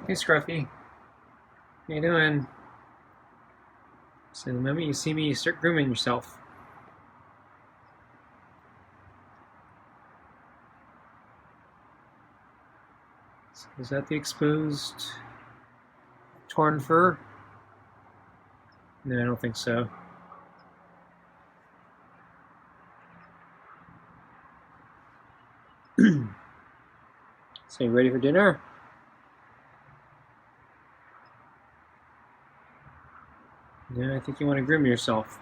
Hey Scruffy, how you doing? So the moment you see me, you start grooming yourself. So is that the exposed torn fur? No, I don't think so. So you ready for dinner? No, I think you want to groom yourself.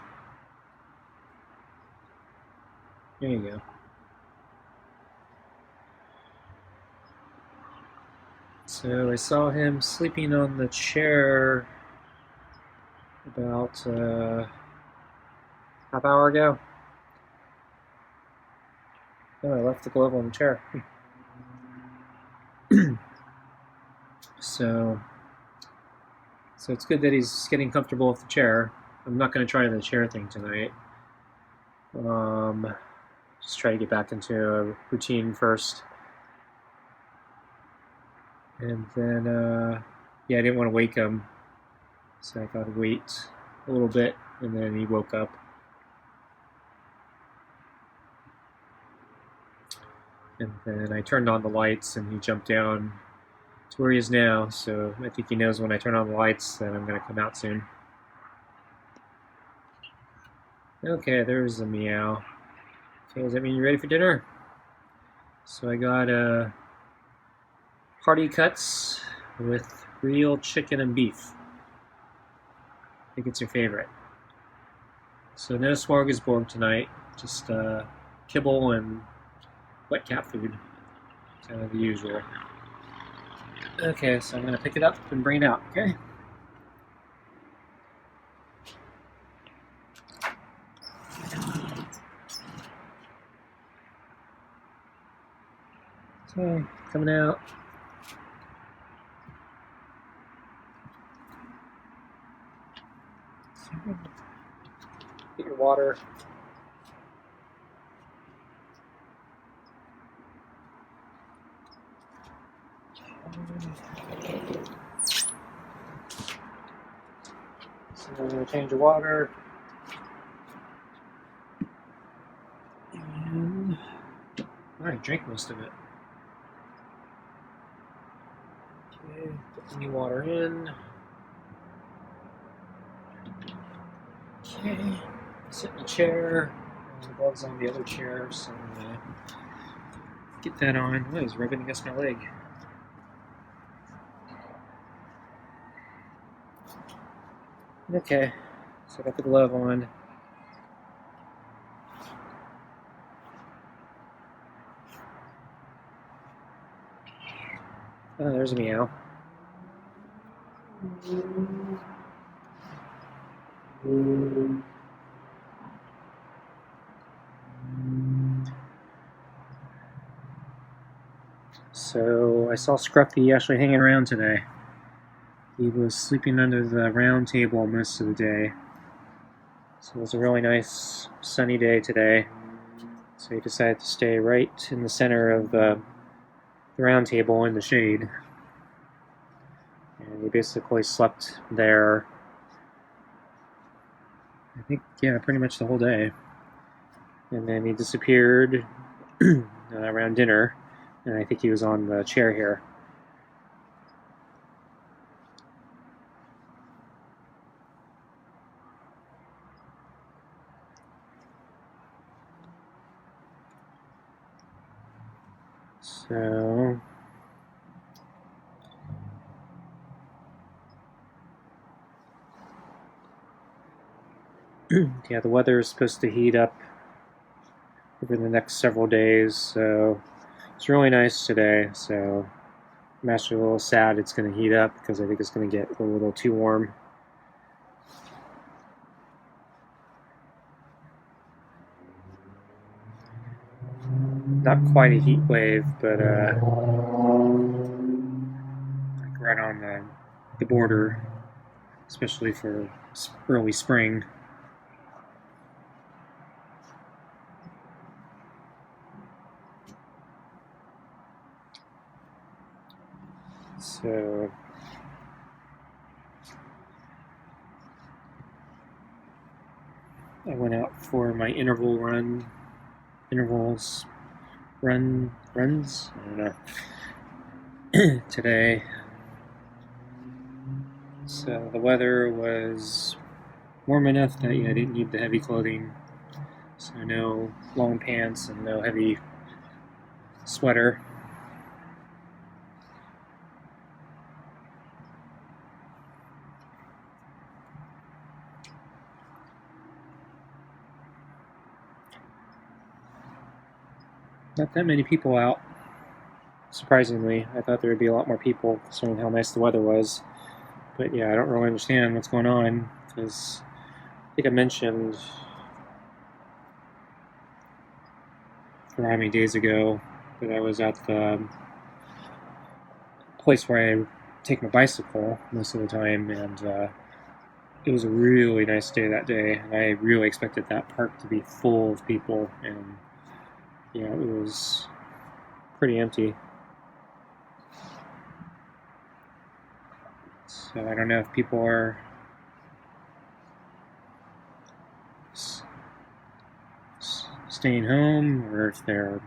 There you go. So I saw him sleeping on the chair about half hour ago. Oh, I left the glove on the chair. So it's good that he's getting comfortable with the chair. I'm not going to try the chair thing tonight. Just try to get back into a routine first. And then, yeah, I didn't want to wake him, so I thought I'd wait a little bit, and then he woke up. And then I turned on the lights, and he jumped down to where he is now, so I think he knows when I turn on the lights that I'm going to come out soon. Okay, there's a meow. Okay, does that mean you're ready for dinner? So I got hearty cuts with real chicken and beef. I think it's your favorite. So no smorgasbord tonight, just kibble and wet cat food. Kind of the usual. Okay, so I'm going to pick it up and bring it out, okay? Okay, coming out. Get your water. So I'm going to change the water. And I already drank most of it. Okay, put the new water in. Okay, sit in the chair. The gloves on the other chair, so I'm going to get that on. Oh, he's rubbing against my leg. Okay, so I got the glove on. Oh, there's a meow. So I saw Scruffy actually hanging around today. He was sleeping under the round table most of the day. So it was a really nice sunny day today. So he decided to stay right in the center of the round table in the shade. And he basically slept there, I think, yeah, pretty much the whole day. And then he disappeared around dinner, and I think he was on the chair here. So yeah, the weather is supposed to heat up over the next several days, so it's really nice today. So I'm actually a little sad it's going to heat up because I think it's going to get a little too warm. Not quite a heat wave, but like right on the border, especially for early spring. So I went out for my runs, I don't know, today. So the weather was warm enough that I didn't need the heavy clothing. So no long pants and no heavy sweater. Not that many people out, surprisingly. I thought there would be a lot more people considering how nice the weather was. But yeah, I don't really understand what's going on, because I think I mentioned how many days ago that I was at the place where I take my bicycle most of the time, and it was a really nice day that day, and I really expected that park to be full of people, and yeah, it was pretty empty. So I don't know if people are staying home or if they're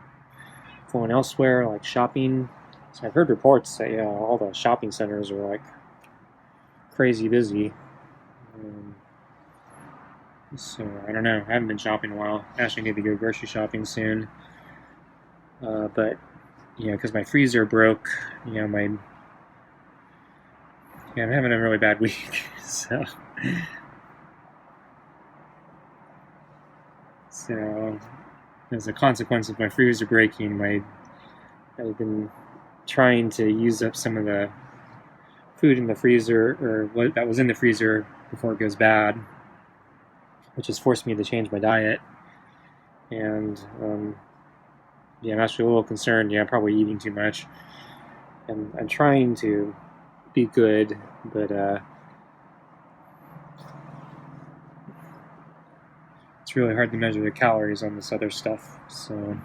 going elsewhere, like shopping. So I've heard reports that all the shopping centers are like crazy busy. So I don't know. I haven't been shopping in a while. I actually need to go grocery shopping soon. But because my freezer broke, I'm having a really bad week. So as a consequence of my freezer breaking, I've been trying to use up some of the food in the freezer, or what that was in the freezer, before it goes bad, which has forced me to change my diet. And I'm actually a little concerned. I'm probably eating too much, and I'm trying to be good, but it's really hard to measure the calories on this other stuff. So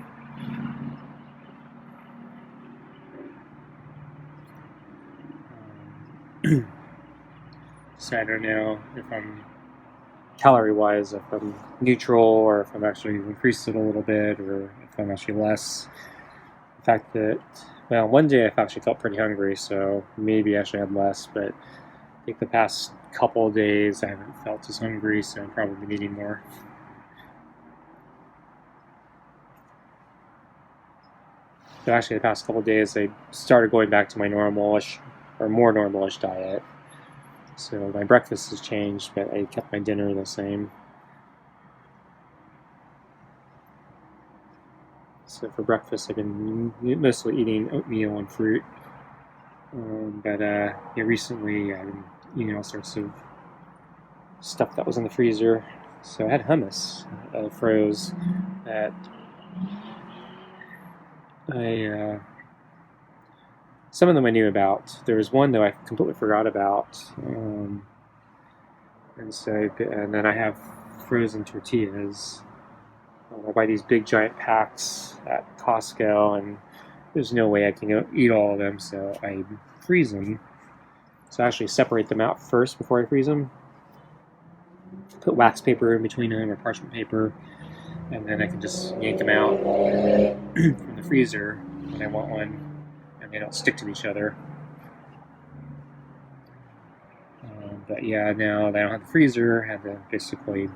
so I don't know if I'm calorie-wise, if I'm neutral, or if I'm actually increased it a little bit, or if I'm actually less. The fact that, well, one day I actually felt pretty hungry, so maybe I actually had less, but I think the past couple of days I haven't felt as hungry, so I'm probably eating more. So actually, the past couple of days I started going back to my normalish, or more normalish diet. So my breakfast has changed, but I kept my dinner the same. So for breakfast, I've been mostly eating oatmeal and fruit. But recently I've been eating all sorts of stuff that was in the freezer. So I had hummus froze that some of them I knew about. There was one, though, I completely forgot about. And then I have frozen tortillas. I buy these big giant packs at Costco, and there's no way I can eat all of them, so I freeze them. So I actually separate them out first before I freeze them. Put wax paper in between them, or parchment paper, and then I can just yank them out from the freezer when I want one, and they don't stick to each other. But yeah, now that I don't have the freezer, I have to basically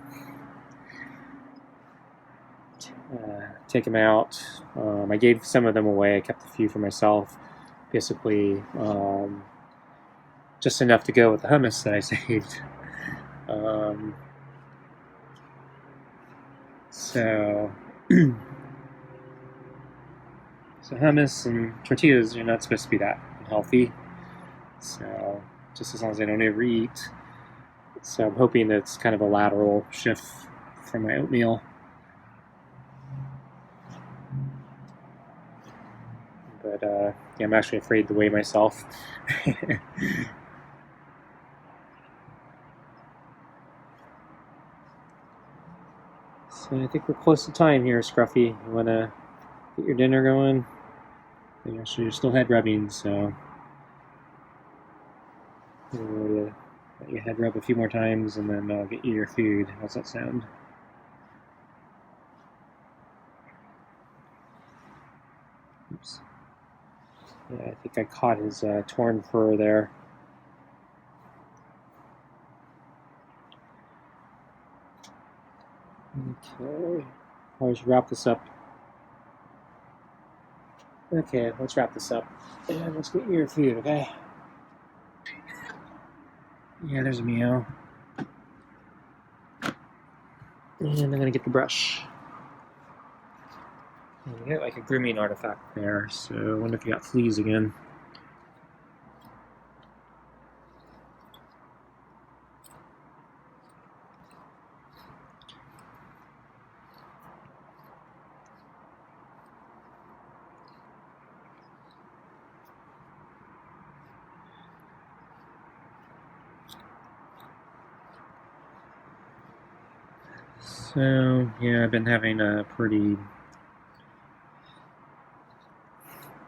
take them out. I gave some of them away. I kept a few for myself. Basically, just enough to go with the hummus that I saved. So hummus and tortillas are not supposed to be that healthy. So just as long as I don't overeat. So I'm hoping that it's kind of a lateral shift from my oatmeal. But I'm actually afraid to weigh myself. So I think we're close to time here, Scruffy. You want to get your dinner going? Actually, you're still head rubbing, so let your head rub a few more times, and then I'll get you your food. How's that sound? Oops. Yeah, I think I caught his torn fur there. Okay, I should wrap this up. Okay, let's wrap this up. And let's get your food, okay? Yeah, there's a meow. And I'm gonna get the brush. And you get like a grooming artifact there, so I wonder if you got fleas again. So, yeah, I've been having a pretty,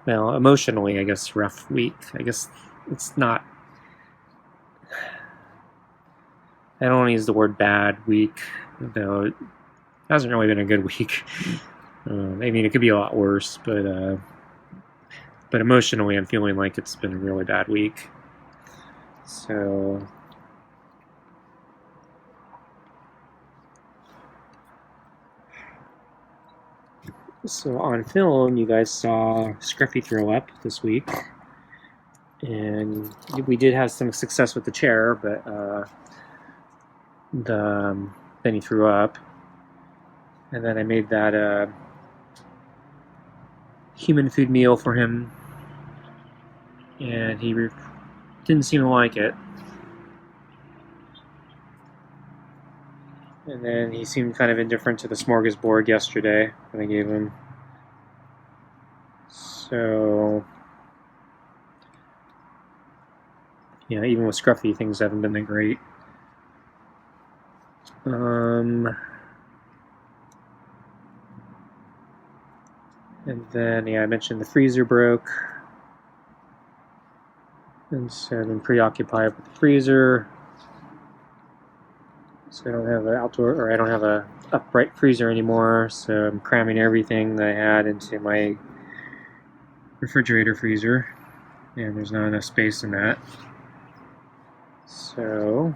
well, emotionally, I guess, rough week. I guess it's not, I don't want to use the word bad week, though it hasn't really been a good week. I mean, it could be a lot worse, but emotionally, I'm feeling like it's been a really bad week. So on film, you guys saw Scruffy throw up this week, and we did have some success with the chair, but then he threw up, and then I made that human food meal for him, and he didn't seem to like it. And then he seemed kind of indifferent to the smorgasbord yesterday that I gave him. So, yeah, even with Scruffy, things haven't been that great. And then, yeah, I mentioned the freezer broke. And so I've been preoccupied with the freezer. So I don't have an outdoor, or I don't have a upright freezer anymore. So I'm cramming everything that I had into my refrigerator freezer, and there's not enough space in that. So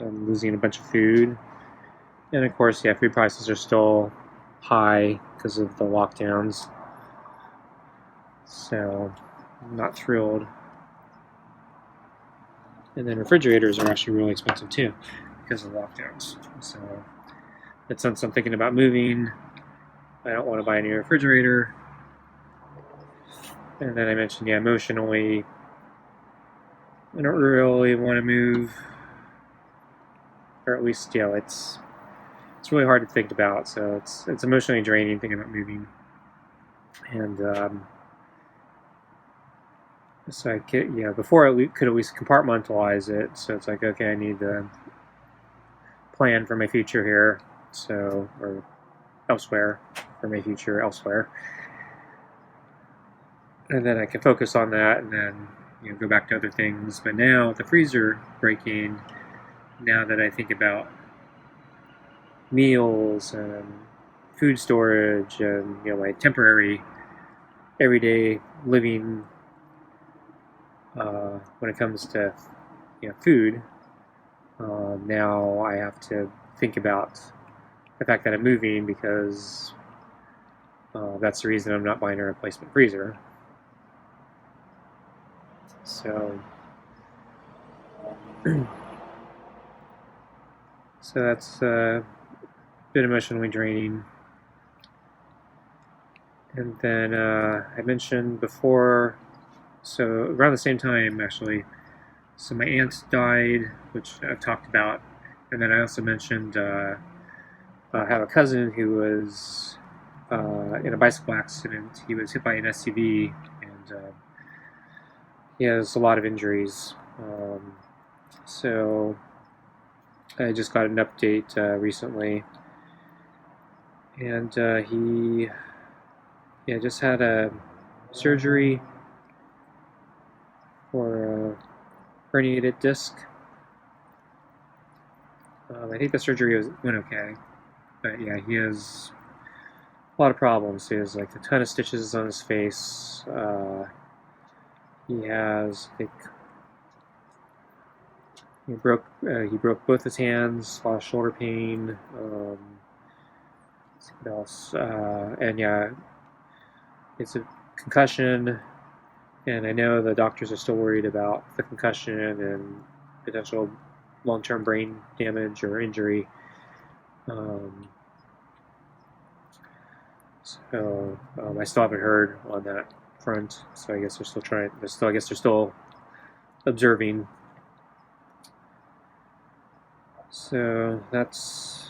I'm losing a bunch of food. And of course, yeah, food prices are still high because of the lockdowns. So I'm not thrilled. And then refrigerators are actually really expensive too because of lockdowns. So it's since I'm thinking about moving, I don't want to buy a new refrigerator. And then I mentioned, yeah, emotionally, I don't really want to move, or at least, yeah, it's really hard to think about. So it's emotionally draining thinking about moving. And so I could, yeah, before I could at least compartmentalize it. So it's like, okay, I need to plan for my future here, so, or elsewhere, for my future elsewhere. And then I can focus on that, and then, you know, go back to other things. But now with the freezer breaking, now that I think about meals and food storage and, you know, my temporary everyday living when it comes to, you know, food, now I have to think about the fact that I'm moving, because that's the reason I'm not buying a replacement freezer. So so that's a bit emotionally draining. And then I mentioned before, so around the same time actually, so my aunt died, which I've talked about. And then I also mentioned I have a cousin who was in a bicycle accident. He was hit by an SUV, and he has a lot of injuries. So I just got an update recently, and he just had a surgery for a herniated disc. I think the surgery went okay, but yeah, he has a lot of problems. He has like a ton of stitches on his face. He has, I think, he broke both his hands, a lot of shoulder pain. Let's see what else? And yeah, it's a concussion. And I know the doctors are still worried about the concussion and potential long-term brain damage or injury. I still haven't heard on that front. So I guess they're still trying. I guess they're still observing. So that's.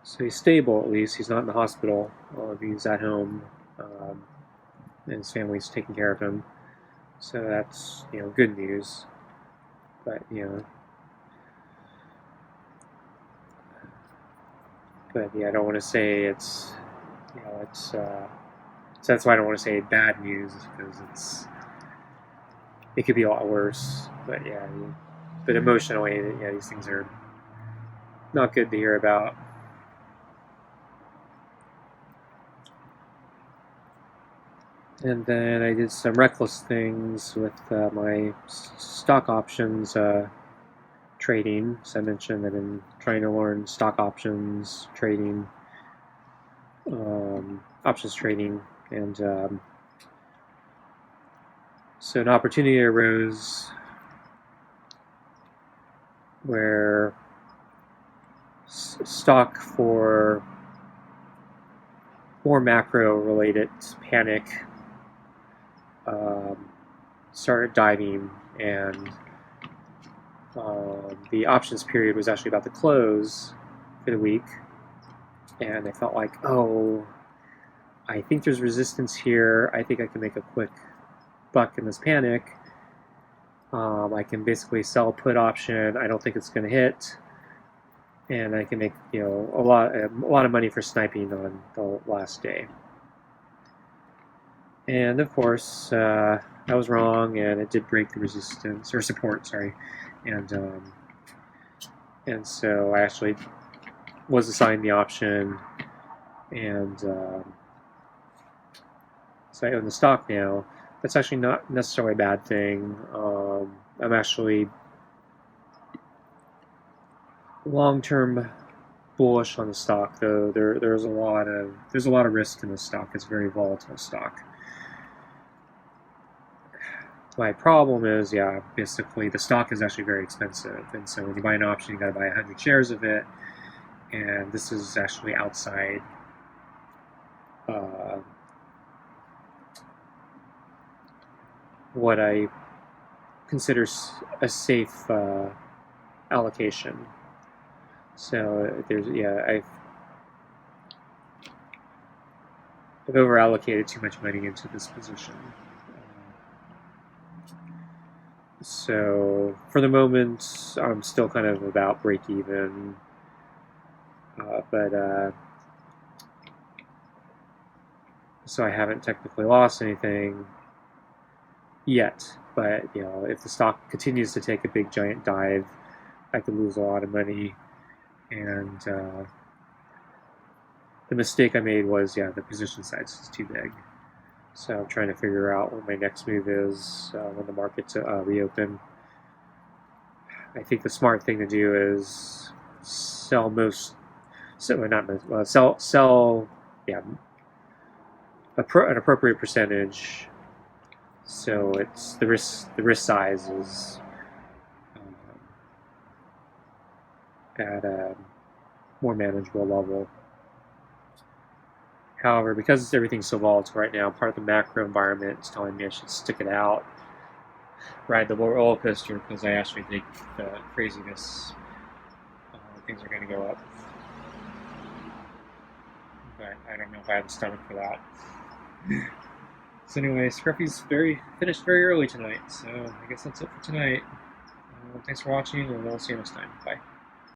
So he's stable at least. He's not in the hospital. He's at home, and his family's taking care of him. So that's good news. But I don't want to say it's so that's why I don't want to say bad news because it could be a lot worse. But but emotionally, these things are not good to hear about. And then I did some reckless things with my stock options trading. So I mentioned I've been trying to learn stock options trading, options trading, and so an opportunity arose where stock for more macro-related panic started diving, and the options period was actually about to close for the week, and I felt like, oh, I think there's resistance here. I think I can make a quick buck in this panic. I can basically sell a put option. I don't think it's going to hit, and I can make a lot of money for sniping on the last day. And of course, I was wrong, and it did break the resistance or support. Sorry, and so I actually was assigned the option, and so I own the stock now. That's actually not necessarily a bad thing. I'm actually long-term bullish on the stock, though. There's a lot of risk in the stock. It's a very volatile stock. My problem is, basically the stock is actually very expensive, and so when you buy an option, you got to buy 100 shares of it, and this is actually outside what I consider a safe allocation. So I've over allocated too much money into this position. So for the moment, I'm still kind of about break even, so I haven't technically lost anything yet. But if the stock continues to take a big giant dive, I could lose a lot of money. And the mistake I made was the position size is too big. So I'm trying to figure out what my next move is when the markets reopen. I think the smart thing to do is sell an appropriate percentage, so it's the risk size is at a more manageable level. However, because everything's so volatile right now, part of the macro environment is telling me I should stick it out, ride the roller coaster, because I actually think the craziness, things are going to go up. But I don't know if I have the stomach for that. So anyway, Scruffy's finished very early tonight, so I guess that's it for tonight. Thanks for watching, and we'll see you next time. Bye.